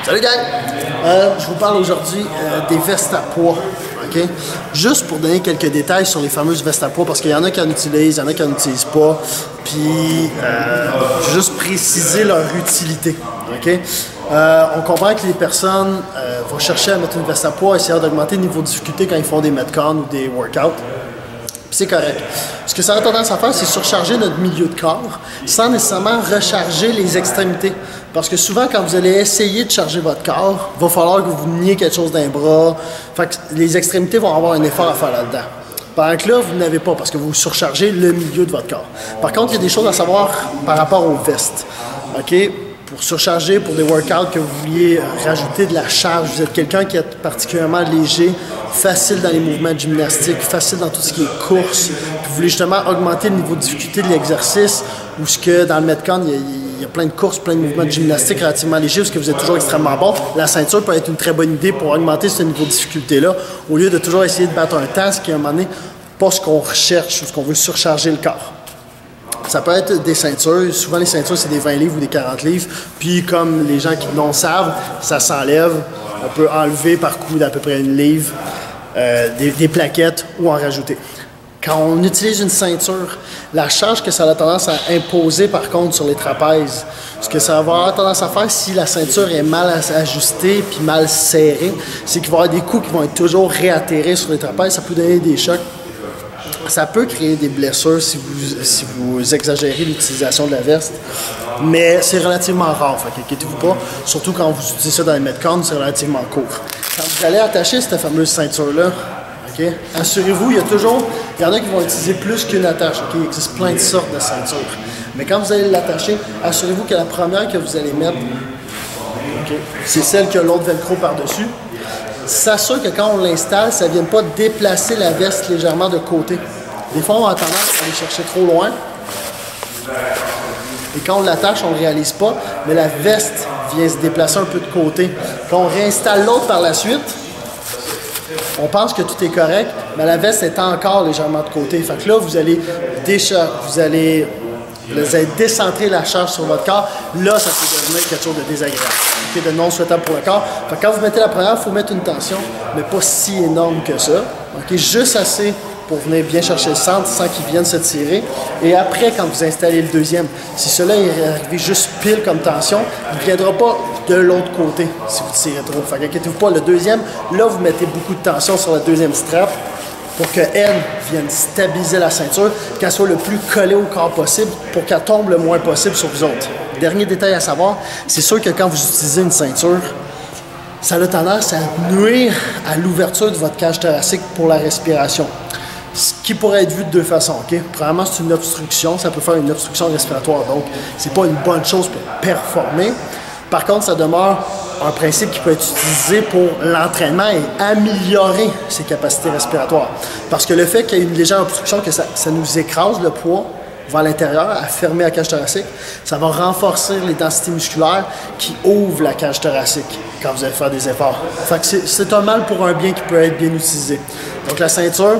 Salut gang! Je vous parle aujourd'hui des vestes à poids. Okay? Juste pour donner quelques détails sur les fameuses vestes à poids, parce qu'il y en a qui en utilisent, il y en a qui n'en utilisent pas. Puis, je vais juste préciser leur utilité. Okay? On comprend que les personnes vont chercher à mettre une veste à poids, essayer d'augmenter le niveau de difficulté quand ils font des metcons ou des workouts. C'est correct. Ce que ça a tendance à faire, c'est surcharger notre milieu de corps sans nécessairement recharger les extrémités. Parce que souvent, quand vous allez essayer de charger votre corps, il va falloir que vous niez quelque chose d'un bras. Fait que les extrémités vont avoir un effort à faire là-dedans. Pendant que là, vous n'avez pas parce que vous surchargez le milieu de votre corps. Par contre, il y a des choses à savoir par rapport aux vestes. OK? Pour surcharger, pour des workouts que vous vouliez rajouter de la charge, vous êtes quelqu'un qui est particulièrement léger, facile dans les mouvements de gymnastique, facile dans tout ce qui est course, puis vous voulez justement augmenter le niveau de difficulté de l'exercice, ou ce que dans le Metcon, il y a plein de courses, plein de mouvements de gymnastique relativement légers, parce que vous êtes toujours extrêmement bon, la ceinture peut être une très bonne idée pour augmenter ce niveau de difficulté-là, au lieu de toujours essayer de battre un temps, ce qui à un moment donné, pas ce qu'on recherche, ou ce qu'on veut surcharger le corps. Ça peut être des ceintures. Souvent, les ceintures, c'est des 20 livres ou des 40 livres. Puis, comme les gens qui non savent, ça s'enlève. On peut enlever par coup d'à peu près une livre, des plaquettes ou en rajouter. Quand on utilise une ceinture, la charge que ça a tendance à imposer, par contre, sur les trapèzes, ce que ça va avoir tendance à faire si la ceinture est mal ajustée puis mal serrée, c'est qu'il va y avoir des coups qui vont être toujours réatterrés sur les trapèzes. Ça peut donner des chocs. Ça peut créer des blessures si vous exagérez l'utilisation de la veste, mais c'est relativement rare, fait qu'inquiétez-vous pas. Surtout quand vous utilisez ça dans les Metcon, c'est relativement court. Quand vous allez attacher cette fameuse ceinture-là, okay, assurez-vous, il y en a qui vont utiliser plus qu'une attache. Okay? Il existe plein de sortes de ceintures. Mais quand vous allez l'attacher, assurez-vous que la première que vous allez mettre, okay, c'est celle qui a l'autre velcro par-dessus. S'assure que quand on l'installe, ça ne vienne pas déplacer la veste légèrement de côté. Des fois, on a tendance à aller chercher trop loin. Et quand on l'attache, on ne le réalise pas, mais la veste vient se déplacer un peu de côté. Quand on réinstalle l'autre par la suite, on pense que tout est correct, mais la veste est encore légèrement de côté. Fait que là, vous allez décentrer la charge sur votre corps. Là, ça peut devenir quelque chose de désagréable, okay, de non souhaitable pour le corps. Fait que quand vous mettez la première, il faut mettre une tension, mais pas si énorme que ça. Okay, juste assez pour venir bien chercher le centre sans qu'il vienne se tirer. Et après, quand vous installez le deuxième, si cela est arrivé juste pile comme tension, il ne viendra pas de l'autre côté si vous tirez trop. Fait qu'inquiétez-vous pas, le deuxième, là, vous mettez beaucoup de tension sur la deuxième strap pour qu'elle vienne stabiliser la ceinture, qu'elle soit le plus collée au corps possible pour qu'elle tombe le moins possible sur vous autres. Dernier détail à savoir, c'est sûr que quand vous utilisez une ceinture, ça a tendance à nuire à l'ouverture de votre cage thoracique pour la respiration. Ce qui pourrait être vu de deux façons. Okay? Premièrement, c'est une obstruction, ça peut faire une obstruction respiratoire, donc c'est pas une bonne chose pour performer. Par contre, ça demeure un principe qui peut être utilisé pour l'entraînement et améliorer ses capacités respiratoires. Parce que le fait qu'il y ait une légère obstruction, que ça nous écrase le poids vers l'intérieur, à fermer la cage thoracique, ça va renforcer les densités musculaires qui ouvrent la cage thoracique quand vous allez faire des efforts. Fait que c'est un mal pour un bien qui peut être bien utilisé. Donc la ceinture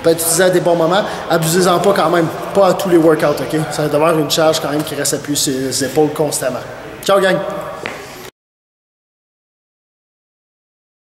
peut être utilisée à des bons moments. Abusez-en pas quand même, pas à tous les workouts, OK? Ça va avoir une charge quand même qui reste appuyée sur les épaules constamment. Ciao gang!